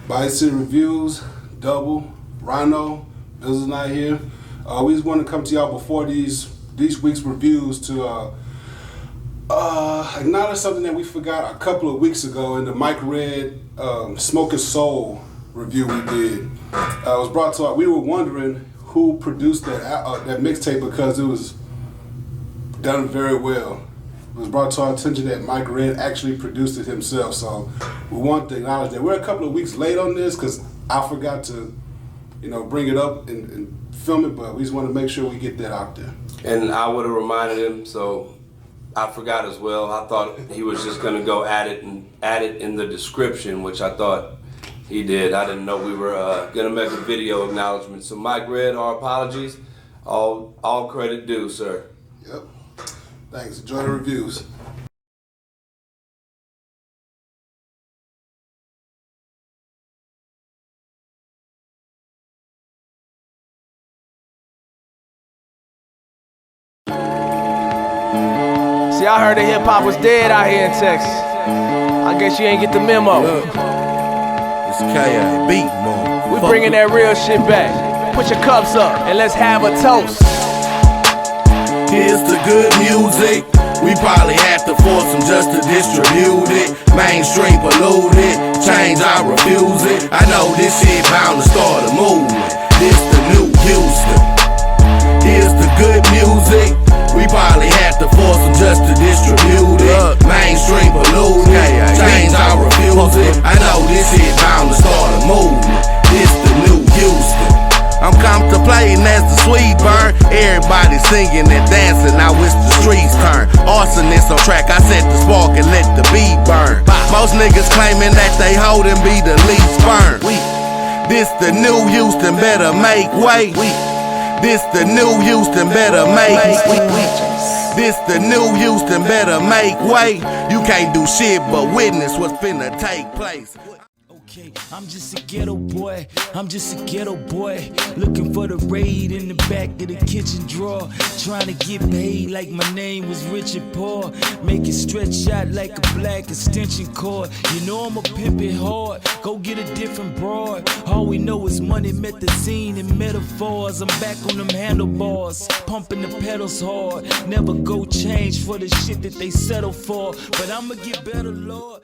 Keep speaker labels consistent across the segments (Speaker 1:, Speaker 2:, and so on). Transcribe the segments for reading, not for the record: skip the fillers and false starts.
Speaker 1: Bayou City Reviews, Double, Rhino, Bills not here. We just want to come to y'all before these week's reviews to acknowledge something that we forgot a couple of weeks ago in the Mike Red Smoking Soul review we did. It was brought to us. We were wondering who produced that mixtape because it was done very well. It was brought to our attention that Mike Red actually produced it himself, so we want to acknowledge that. We're a couple of weeks late on this because I forgot to, bring it up and film it, but we just want to make sure we get that out there.
Speaker 2: And I would have reminded him, so I forgot as well. I thought he was just going to go add it in the description, which I thought he did. I didn't know we were going to make a video acknowledgement. So Mike Red, our apologies. All credit due, sir.
Speaker 1: Yep. Thanks. Enjoy the reviews.
Speaker 3: See, I heard that hip hop was dead out here in Texas. I guess you ain't get the memo.
Speaker 4: Look, it's K.A. beat, man.
Speaker 3: We bringing that real shit back. Put your cups up and let's have a toast.
Speaker 4: Here's the good music. We probably have to force them just to distribute it. Mainstream polluted, change I refuse it. I know this shit bound to start a movement. This the new Houston. Here's the good music. We probably have to force them just to distribute it. Mainstream polluted, change I refuse it. I know this shit bound to start a movement. This the new Houston. I'm contemplating as the sweet burn. Everybody singing and dancing, now it's the streets turn. Arsonist on track, I set the spark and let the beat burn. Most niggas claiming that they hold and be the least burn. This the new Houston, better make way. This the new Houston, better make way. This the new Houston, better make way. You can't do shit but witness what's finna take place.
Speaker 5: I'm just a ghetto boy, looking for the raid in the back of the kitchen drawer, trying to get paid like my name was Richard Paul, make it stretch out like a black extension cord. You know I'm a pimp it hard, go get a different broad. All we know is money, methazine, and metaphors. I'm back on them handlebars, pumping the pedals hard. Never go change for the shit that they settle for, but I'ma get better, Lord.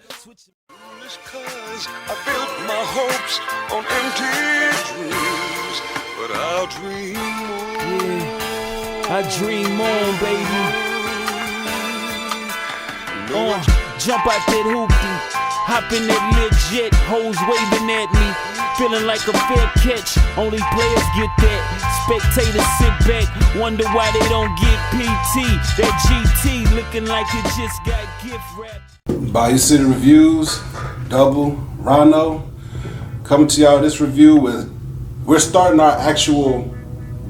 Speaker 6: Cause I built my hopes on empty dreams, but I'll dream on.
Speaker 5: Yeah, I dream on, baby. Jump out that hoopty, hop in that legit, hoes waving at me, feeling like a fair catch. Only players get that. Spectators sit back, wonder why they don't get PT. That GT looking like it just got gift wrapped.
Speaker 1: Bayou City Reviews, Double, Rhino, coming to y'all this review with, we're starting our actual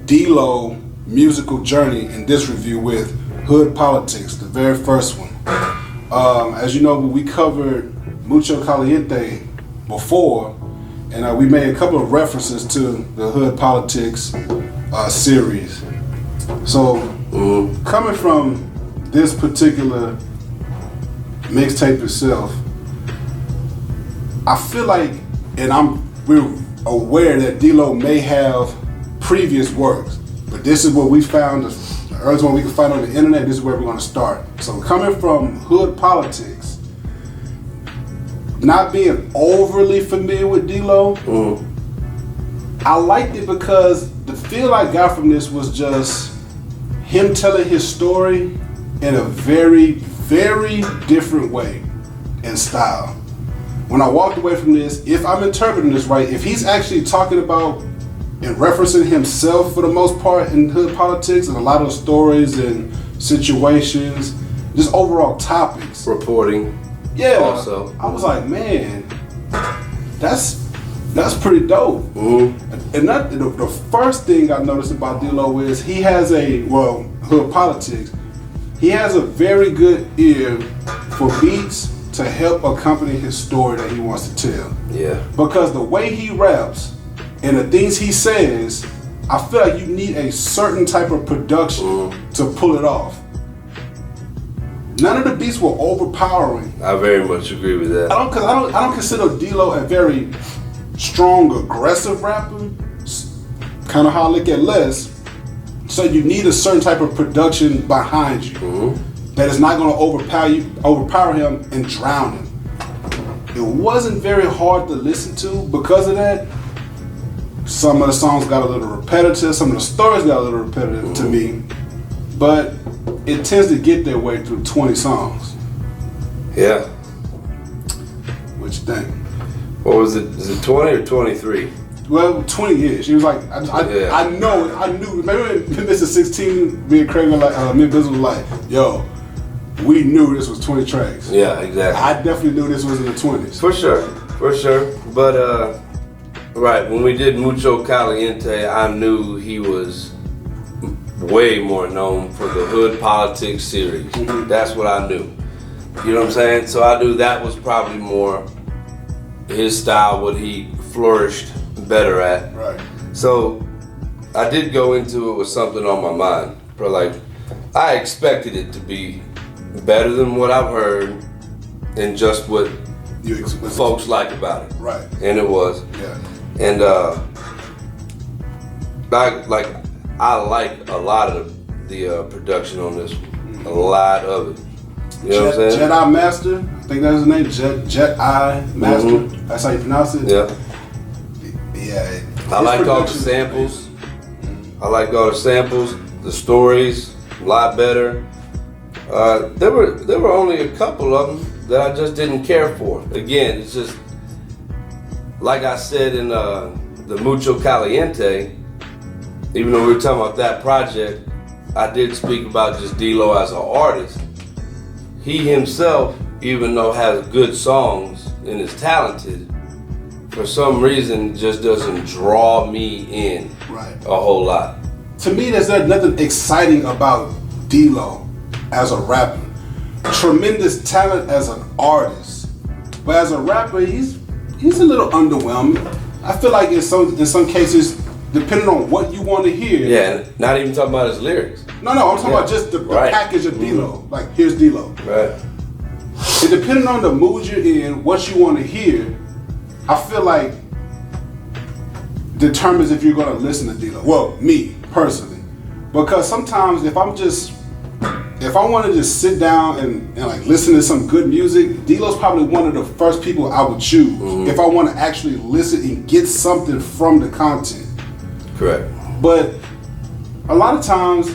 Speaker 1: D-Lo musical journey in this review with Hood Politics, the very first one. As you know, we covered Mucho Caliente before, and we made a couple of references to the Hood Politics series. So, coming from this particular mixtape itself, I feel like, and we're aware that D-Lo may have previous works, but this is what we found, the earliest one we can find on the internet. This is where we're going to start. So coming from Hood Politics, not being overly familiar with D-Lo, I liked it because the feel I got from this was just him telling his story in a very, very different way and style. When I walked away from this, if I'm interpreting this right, if he's actually talking about and referencing himself for the most part in Hood Politics and a lot of stories and situations, just overall topics.
Speaker 2: Reporting.
Speaker 1: Yeah.
Speaker 2: Also.
Speaker 1: I was like, man, that's pretty dope. And the first thing I noticed about D-Lo is he has Hood Politics, he has a very good ear for beats to help accompany his story that he wants to tell.
Speaker 2: Yeah. Because
Speaker 1: the way he raps and the things he says, I feel like you need a certain type of production to pull it off. None of the beats were overpowering.
Speaker 2: I very much agree with that.
Speaker 1: I don't consider D-Lo a very strong, aggressive rapper, kind of how I look at Les. So you need a certain type of production behind you that is not going to overpower him and drown him. It wasn't very hard to listen to because of that. Some of the songs got a little repetitive, some of the stories got a little repetitive to me, but it tends to get their way through 20 songs.
Speaker 2: Yeah.
Speaker 1: What you think?
Speaker 2: What was it? Is it 20 or 23?
Speaker 1: Well, 20 years. She was like, I knew. Maybe in Mr. 16, me and Craig were like, me and Biz was like, yo, we knew this was 20 tracks.
Speaker 2: Yeah, exactly.
Speaker 1: I definitely knew this was in the 20s.
Speaker 2: For sure. But, right, when we did Mucho Caliente, I knew he was way more known for the Hood Politics series. That's what I knew. You know what I'm saying? So I knew that was probably more his style, what he flourished better at.
Speaker 1: Right.
Speaker 2: So I did go into it with something on my mind. But like, I expected it to be better than what I've heard and just what folks like about it.
Speaker 1: Right.
Speaker 2: And it was.
Speaker 1: Yeah.
Speaker 2: And I like a lot of the production on this one. A lot of it. You know what I'm saying?
Speaker 1: Jedi Master, I think that's his name. Jedi Master. That's how you pronounce it?
Speaker 2: Yeah.
Speaker 1: Yeah.
Speaker 2: I like all the samples. The stories, a lot better. There were only a couple of them that I just didn't care for. Again, it's just like I said in the Mucho Caliente. Even though we were talking about that project, I did speak about just D-Lo as an artist. He himself, even though has good songs and is talented, for some reason just doesn't draw me in a whole lot.
Speaker 1: To me, there's nothing exciting about D-Lo as a rapper. Tremendous talent as an artist, but as a rapper, he's a little underwhelming. I feel like in some cases, depending on what you want to hear.
Speaker 2: Yeah, not even talking about his lyrics.
Speaker 1: No, I'm talking about just the package of D-Lo. Like, here's D-Lo.
Speaker 2: Right.
Speaker 1: And depending on the mood you're in, what you want to hear, I feel like determines if you're going to listen to D-Lo. Well, me, personally. Because sometimes if I want to just sit down and like listen to some good music, D-Lo's probably one of the first people I would choose if I want to actually listen and get something from the content.
Speaker 2: Correct.
Speaker 1: But a lot of times,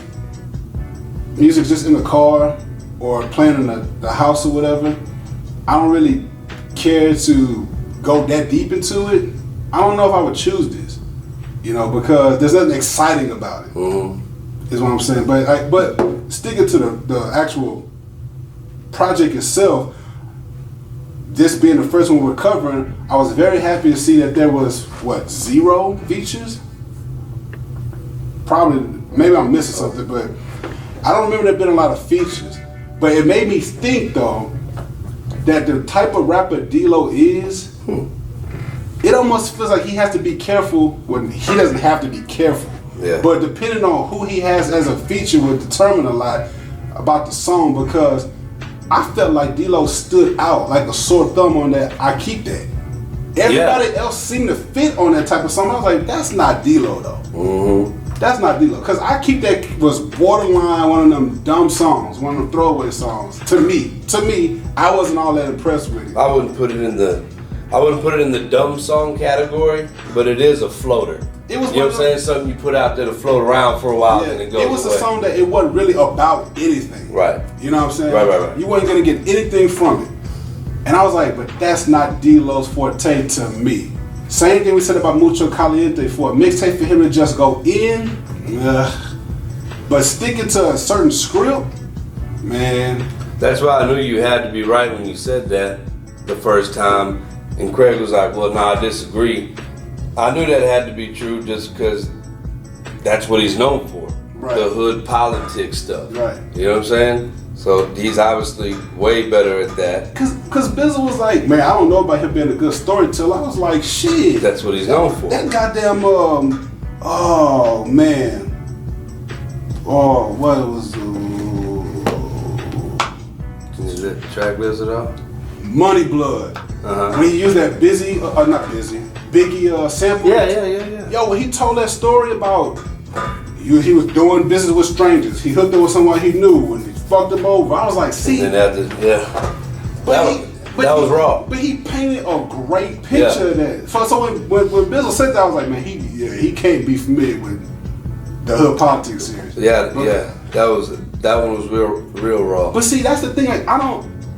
Speaker 1: music's just in the car or playing in the house or whatever. I don't really care to go that deep into it. I don't know if I would choose this, because there's nothing exciting about it. Is what I'm saying. But sticking to the actual project itself, this being the first one we're covering, I was very happy to see that there was 0 features. Probably, maybe I'm missing something, but I don't remember there being a lot of features. But it made me think though that the type of rapper D-Lo is, it almost feels like he has to be careful when he doesn't have to be careful.
Speaker 2: Yeah.
Speaker 1: But depending on who he has as a feature would determine a lot about the song, because I felt like D-Lo stood out like a sore thumb on that I Keep That. Everybody else seemed to fit on that type of song. I was like, that's not D-Lo though. That's not D-Lo. Because I Keep That was borderline one of them dumb songs, one of them throwaway songs. To me, I wasn't all that impressed with it.
Speaker 2: I wouldn't put it in the dumb song category, but it is a floater.
Speaker 1: It was,
Speaker 2: you know what I'm saying? Something you put out there to float around for a while and it goes away.
Speaker 1: It was a song that it wasn't really about anything.
Speaker 2: Right.
Speaker 1: You know what I'm saying?
Speaker 2: Right.
Speaker 1: You wasn't gonna get anything from it. And I was like, but that's not D-Lo's forte to me. Same thing we said about Mucho Caliente, for a mixtape for him to just go in, but sticking to a certain script, man.
Speaker 2: That's why I knew you had to be right when you said that the first time. And Craig was like, well, I disagree. I knew that had to be true just because that's what he's known for.
Speaker 1: Right.
Speaker 2: The hood politics stuff.
Speaker 1: Right.
Speaker 2: You know what I'm saying? So he's obviously way better at that.
Speaker 1: Cause Bizzle was like, man, I don't know about him being a good storyteller. I was like, shit.
Speaker 2: That's what he's known for.
Speaker 1: That goddamn, oh man. Oh, what was,
Speaker 2: Can you let the track list it out?
Speaker 1: Money Blood. When he used that Biggie sample.
Speaker 2: Yeah.
Speaker 1: Yo, when he told that story about he was doing business with strangers, he hooked up with someone he knew and he fucked him over. I was like, see.
Speaker 2: And then that was raw.
Speaker 1: But he painted a great picture of that. So when Bizzle said that, I was like, man, he can't be familiar with the Hood Politics series.
Speaker 2: Yeah. That one was real raw.
Speaker 1: But see, that's the thing. Like,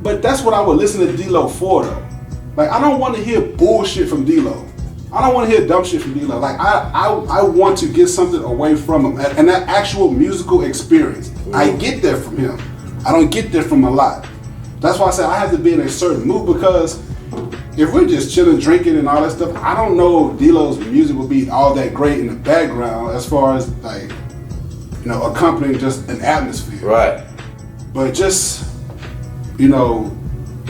Speaker 1: but that's what I would listen to D-Lo for, though. Like, I don't want to hear bullshit from D-Lo. I don't want to hear dumb shit from D-Lo. Like, I want to get something away from him, and that actual musical experience. I get that from him. I don't get that from a lot. That's why I say I have to be in a certain mood, because if we're just chilling, drinking, and all that stuff, I don't know if D-Lo's music will be all that great in the background as far as, like, you know, accompanying just an atmosphere.
Speaker 2: Right.
Speaker 1: But just, you know,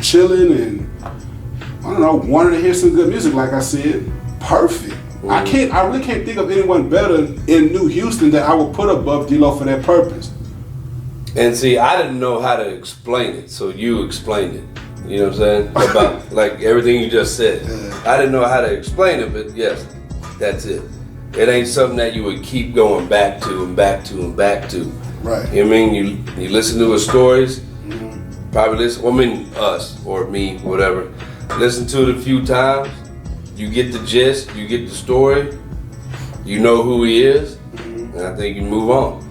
Speaker 1: chilling and, I don't know, wanting to hear some good music, like I said, perfect. I really can't think of anyone better in New Houston that I would put above D-Lo for that purpose.
Speaker 2: And see, I didn't know how to explain it, so you explained it. You know what I'm saying? About like everything you just said. I didn't know how to explain it, but yes, that's it. It ain't something that you would keep going back to and back to and back to.
Speaker 1: Right.
Speaker 2: You know what I mean? You listen to his stories, probably listen, us or me, whatever. Listen to it a few times, you get the gist, you get the story, you know who he is, and I think you move on.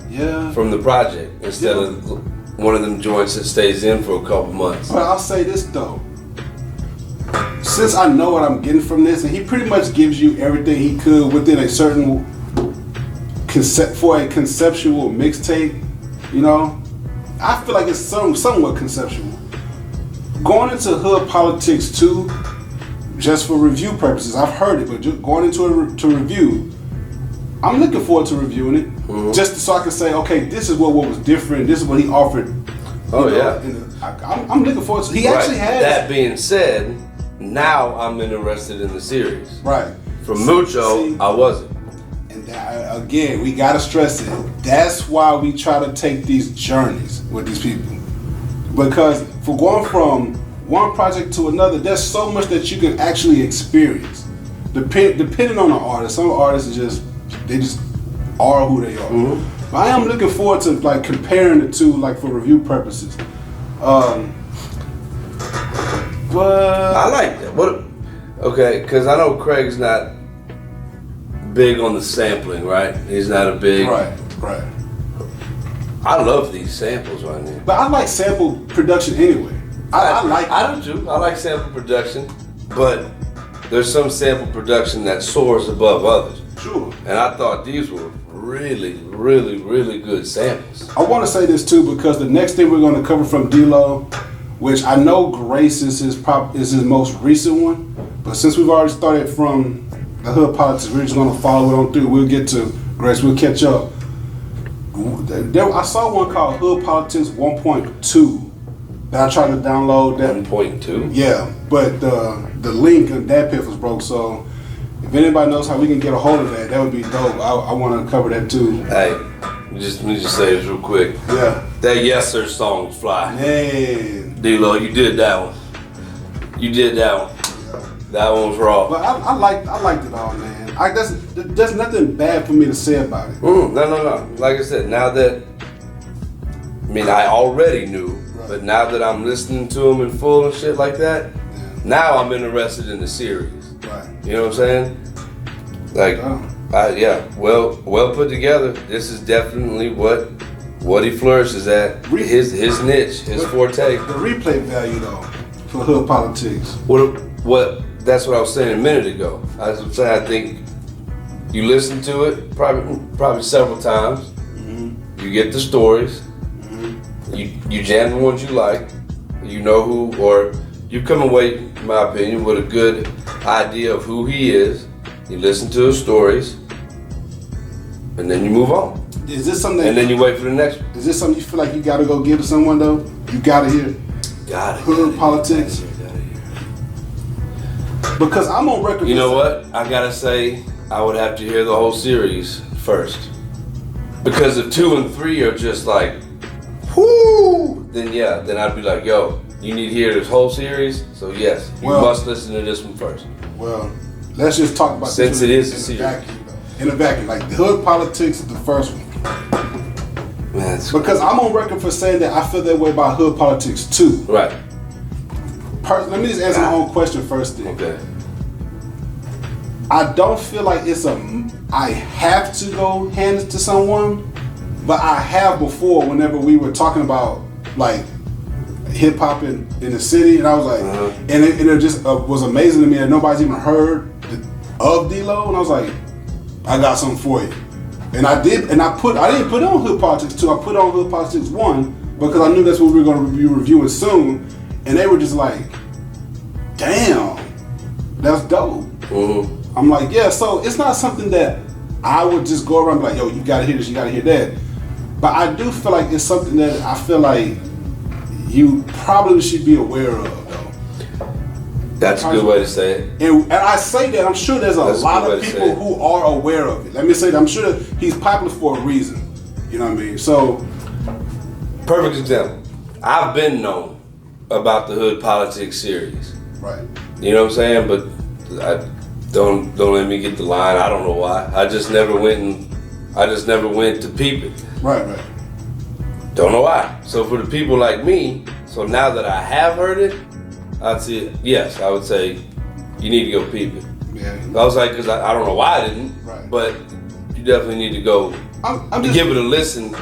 Speaker 1: Yeah.
Speaker 2: From the project instead of one of them joints that stays in for a couple months.
Speaker 1: But I'll say this though. Since I know what I'm getting from this, and he pretty much gives you everything he could within a certain for a conceptual mixtape, you know, I feel like it's somewhat conceptual. Going into Hood Politics 2, just for review purposes, I've heard it, but just going into it to review, I'm looking forward to reviewing it, just so I can say, okay, this is what was different. This is what he offered. I'm looking forward to. He actually has.
Speaker 2: That being said, now I'm interested in the series.
Speaker 1: Right.
Speaker 2: From Mucho, I wasn't.
Speaker 1: And again, we gotta stress it. That's why we try to take these journeys with these people, because for going from one project to another, there's so much that you can actually experience. Depending on the artist, some artists they just are who they are. But I am looking forward to like comparing the two, like for review purposes. But
Speaker 2: I like that. Okay, because I know Craig's not big on the sampling, right? He's not a big.
Speaker 1: Right.
Speaker 2: I love these samples right now.
Speaker 1: But I like sample production anyway. I
Speaker 2: do too. I like sample production, but there's some sample production that soars above others.
Speaker 1: Sure.
Speaker 2: And I thought these were really, really, really good samples.
Speaker 1: I want to say this too, because the next thing we're going to cover from D-Lo, which I know Grace is his most recent one, but since we've already started from the Hood Politics, we're just going to follow it on through. We'll get to Grace. We'll catch up. I saw one called Hood Politics 1.2 that I tried to download.
Speaker 2: 1.2?
Speaker 1: Yeah, but the link on that pit was broke, so if anybody knows how we can get a hold of that, that would be dope. I want to cover that too.
Speaker 2: Hey, let me just say this real quick.
Speaker 1: Yeah.
Speaker 2: That Yes Sir song was fly.
Speaker 1: Man.
Speaker 2: D-Lo, you did that one. That one was raw.
Speaker 1: But I liked it all, man. There's nothing bad for me to say about it.
Speaker 2: No. Like I said, now that, I already knew, right, but now that I'm listening to him in full and shit like that, now I'm interested in the series.
Speaker 1: Right.
Speaker 2: You know what I'm saying? Like, well put together. This is definitely what he flourishes at. His niche, his forte.
Speaker 1: The replay value though for Hood Politics.
Speaker 2: What? That's what I was saying a minute ago. I was saying I think you listen to it probably several times. You get the stories. You jam the ones you like. You know who, or you come away, in my opinion, with a good idea of who he is. You listen to his stories, and then you move on.
Speaker 1: Is this something?
Speaker 2: And then you wait for the next one.
Speaker 1: Is this something you feel like you gotta go give to someone though? You gotta hear. Hood Politics. Because I'm on record.
Speaker 2: You know what? I gotta say, I would have to hear the whole series first. Because if 2 and 3 are just like, whoo, then I'd be like, yo, you need to hear this whole series. So yes, you must listen to this one first.
Speaker 1: Well, let's just talk about
Speaker 2: Since
Speaker 1: this
Speaker 2: it is a
Speaker 1: in
Speaker 2: series.
Speaker 1: a vacuum. In a vacuum, like the Hood Politics is the first one.
Speaker 2: Man,
Speaker 1: Because I'm on record for saying that I feel that way about Hood Politics too.
Speaker 2: right.
Speaker 1: Let me just answer my own question first then.
Speaker 2: Okay.
Speaker 1: I don't feel like I have to go hand it to someone, but I have before whenever we were talking about like hip hop in the city, and I was like, and it just was amazing to me that nobody's even heard of D-Lo, and I was like, I got something for you. And I did, and I didn't put on Hood Politics 2, I put on Hood Politics 1 because I knew that's what we were going to be reviewing soon, and they were just like, damn, that's dope. I'm like, yeah, so it's not something that I would just go around and be like, yo, you gotta hear this, you gotta hear that. But I do feel like it's something that I feel like you probably should be aware of, though.
Speaker 2: That's a good way to say it.
Speaker 1: And I say that, I'm sure there's a lot of people who are aware of it. Let me say that, I'm sure that he's popular for a reason. You know what I mean? So.
Speaker 2: Perfect example. I've been known about the Hood Politics series.
Speaker 1: Right.
Speaker 2: You know what I'm saying? But don't let me get the line. I don't know why. I just never went to peep it.
Speaker 1: Right.
Speaker 2: Don't know why. So for the people like me, so now that I have heard it, I'd say yes. I would say you need to go peep it.
Speaker 1: Yeah.
Speaker 2: I was like, because I don't know why I didn't.
Speaker 1: Right.
Speaker 2: But you definitely need to go.
Speaker 1: I'm just
Speaker 2: give it a listen.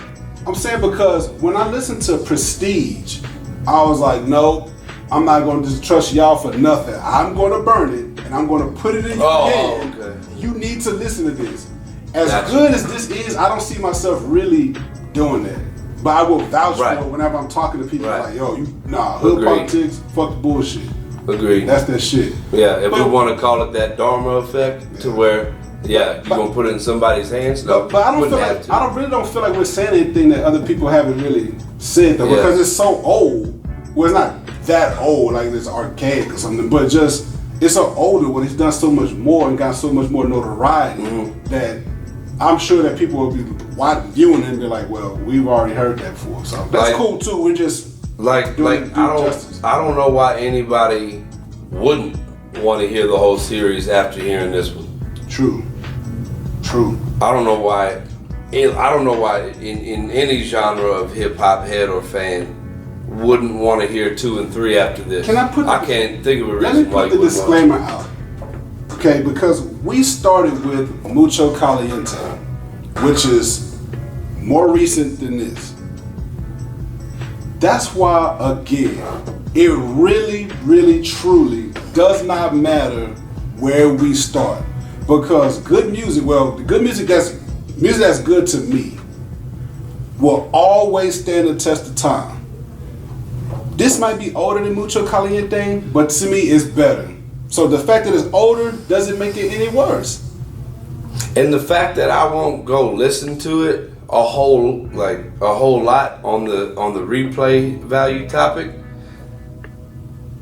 Speaker 1: I'm saying because when I listened to Prestige, I was like, no, I'm not going to just trust y'all for nothing. I'm going to burn it and I'm going to put it in your hand.
Speaker 2: Okay.
Speaker 1: You need to listen to this. As good as this is, I don't see myself really doing that. But I will vouch for it whenever I'm talking to people like, yo, Hood Politics, fuck the bullshit.
Speaker 2: Agreed.
Speaker 1: That's that shit.
Speaker 2: Yeah, if we want to call it that Dharma effect, to where, you're going to put it in somebody's hands? No,
Speaker 1: but I don't feel like, I don't feel like we're saying anything that other people haven't really said though, because it's so old. Well, it's not that old, like it's archaic or something, but just, it's so older when he's done so much more and got so much more notoriety that I'm sure that people will be viewing it and be like, well, we've already heard that before. So that's cool too. We're just doing justice.
Speaker 2: I don't know why anybody wouldn't want to hear the whole series after hearing this one.
Speaker 1: True.
Speaker 2: I don't know why in any genre of hip hop head or fan wouldn't want to hear 2 and 3 after this.
Speaker 1: I
Speaker 2: can't think of a reason why.
Speaker 1: Let me put the disclaimer out. Okay, because we started with Mucho Caliente, which is more recent than this. That's why, again, it really, really, truly does not matter where we start. Because good music, the good music that's good to me, will always stand the test of time. This might be older than Mucho Caliente, but to me it's better. So the fact that it's older doesn't make it any worse.
Speaker 2: And the fact that I won't go listen to it a whole lot on the replay value topic,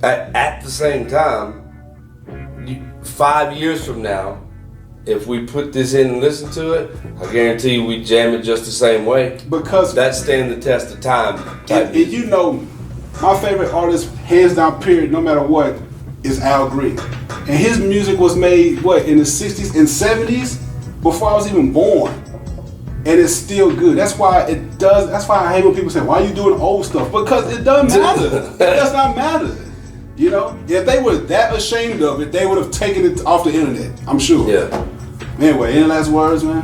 Speaker 2: at the same time, 5 years from now, if we put this in and listen to it, I guarantee you we jam it just the same way.
Speaker 1: Because
Speaker 2: that stand the test of time.
Speaker 1: And you know, my favorite artist, hands down, period, no matter what, is Al Green. And his music was made, in the 60s and 70s, before I was even born. And it's still good. That's why I hate when people say, why are you doing old stuff? Because it doesn't matter. It does not matter. You know, if they were that ashamed of it, they would have taken it off the internet, I'm sure.
Speaker 2: Yeah.
Speaker 1: Anyway, any last words, man?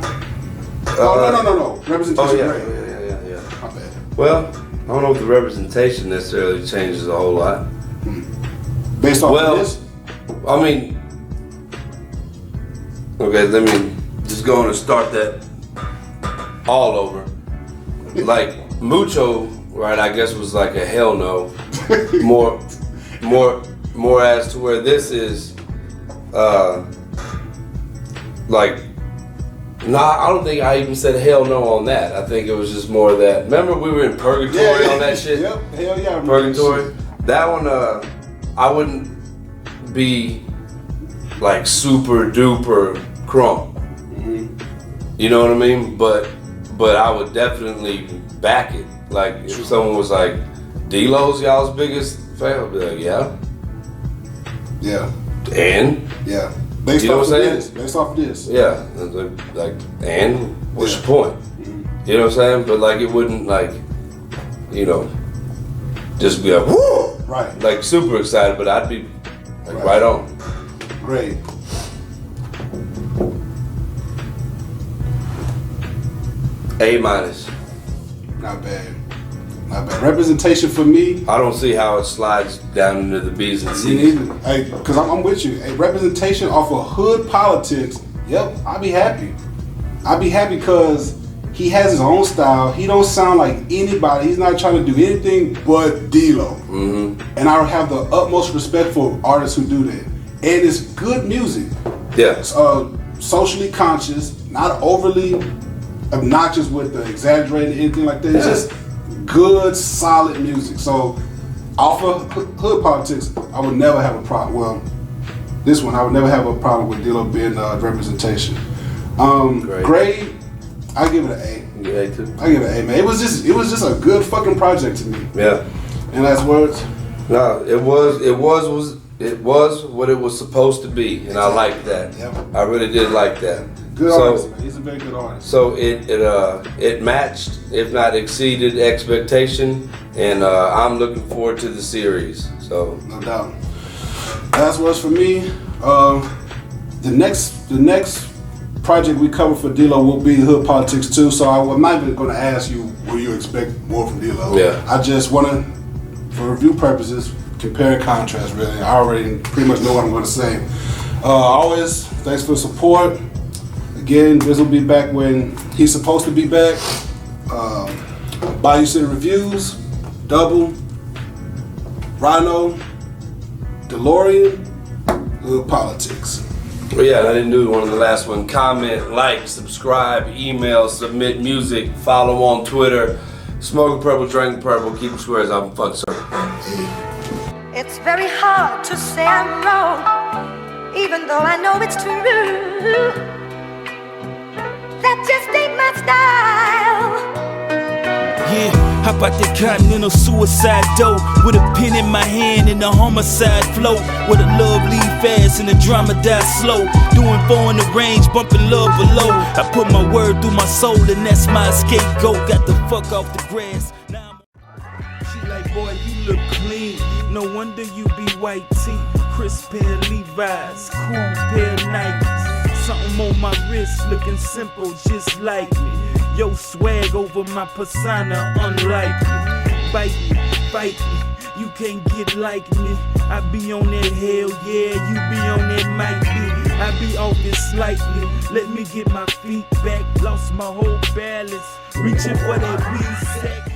Speaker 1: No. Representation.
Speaker 2: Yeah.
Speaker 1: My bad.
Speaker 2: Well, I don't know if the representation necessarily changes a whole lot.
Speaker 1: Based off of this?
Speaker 2: I mean, okay, let me just go on and start that all over. Like, Mucho, right, I guess was like a hell no. More as to where this is, I don't think I even said hell no on that. I think it was just more of that. Remember we were in Purgatory on that shit?
Speaker 1: Yep, hell yeah.
Speaker 2: Purgatory. That one, I wouldn't be like super duper crunk. You know what I mean? But I would definitely back it. Like if someone was like, D-Lo's y'all's biggest fan will be like, yeah.
Speaker 1: Yeah.
Speaker 2: And?
Speaker 1: Yeah. Based
Speaker 2: You know
Speaker 1: off
Speaker 2: what
Speaker 1: of
Speaker 2: I'm
Speaker 1: this. Based off of this.
Speaker 2: Yeah. Like, and what's
Speaker 1: Yeah.
Speaker 2: your point? You know what I'm saying? But like, it wouldn't like, you know, just be like, woo!
Speaker 1: Right.
Speaker 2: Like super excited, but I'd be like right on.
Speaker 1: Great.
Speaker 2: A minus.
Speaker 1: Not bad. Not bad. Representation for me.
Speaker 2: I don't see how it slides down into the B's and
Speaker 1: Me
Speaker 2: C's.
Speaker 1: neither. Hey, because I'm with you. Hey, representation off of hood politics. Yep, I'd be happy. I'd be happy because he has his own style. He don't sound like anybody. He's not trying to do anything but D-Lo.
Speaker 2: Mm-hmm.
Speaker 1: And I have the utmost respect for artists who do that. And it's good music.
Speaker 2: Yeah.
Speaker 1: It's socially conscious, not overly obnoxious with the exaggerated anything like that. It's just good, solid music. So off of hood politics, I would never have a problem. Well, this one, I would never have a problem with D-Lo being representation. Grade, I give it an A.
Speaker 2: You A too?
Speaker 1: I give it an A, man. It was just a good fucking project to me.
Speaker 2: Yeah.
Speaker 1: And last words?
Speaker 2: No, it was what it was supposed to be, and I liked that.
Speaker 1: Yep.
Speaker 2: I really did like that.
Speaker 1: Good artist, man. He's a very good artist.
Speaker 2: So it matched, if not exceeded, expectation, and I'm looking forward to the series. So
Speaker 1: No doubt. Last words for me. The next project we cover for D-Lo will be Hood Politics 2. So I'm not even going to ask you, will you expect more from D-Lo?
Speaker 2: Yeah.
Speaker 1: I just want to, for review purposes, compare and contrast. Really, I already pretty much know what I'm going to say. Always, thanks for the support. Again, this will be back when he's supposed to be back. Bayou City Reviews, Double, Rhino, Delorean, Hood Politics.
Speaker 2: Well, yeah, I didn't do one of the last one. Comment, like, subscribe, email, submit music, follow on Twitter. Smoke purple, drink purple, keep it squares. I'm fuck circle.
Speaker 7: It's very hard to say I'm wrong, even though I know it's true. That just ain't my style.
Speaker 5: Yeah, how about that continental suicide dope? With a pen in my hand and a homicide float. With a love lead fast and a drama die slow. Doing four in the range, bumping love below. I put my word through my soul and that's my scapegoat. Got the fuck off the grass. Now she like, boy, you look clean. No wonder you be white tee. Crisp pair Levi's, cool pair Nikes. Something on my wrist looking simple, just like me. Yo, swag over my persona, unlikely. Bite me, fight me, you can't get like me. I be on that hell yeah, you be on that might be. I be off it slightly, let me get my feet back. Lost my whole balance, reaching for that weed sack.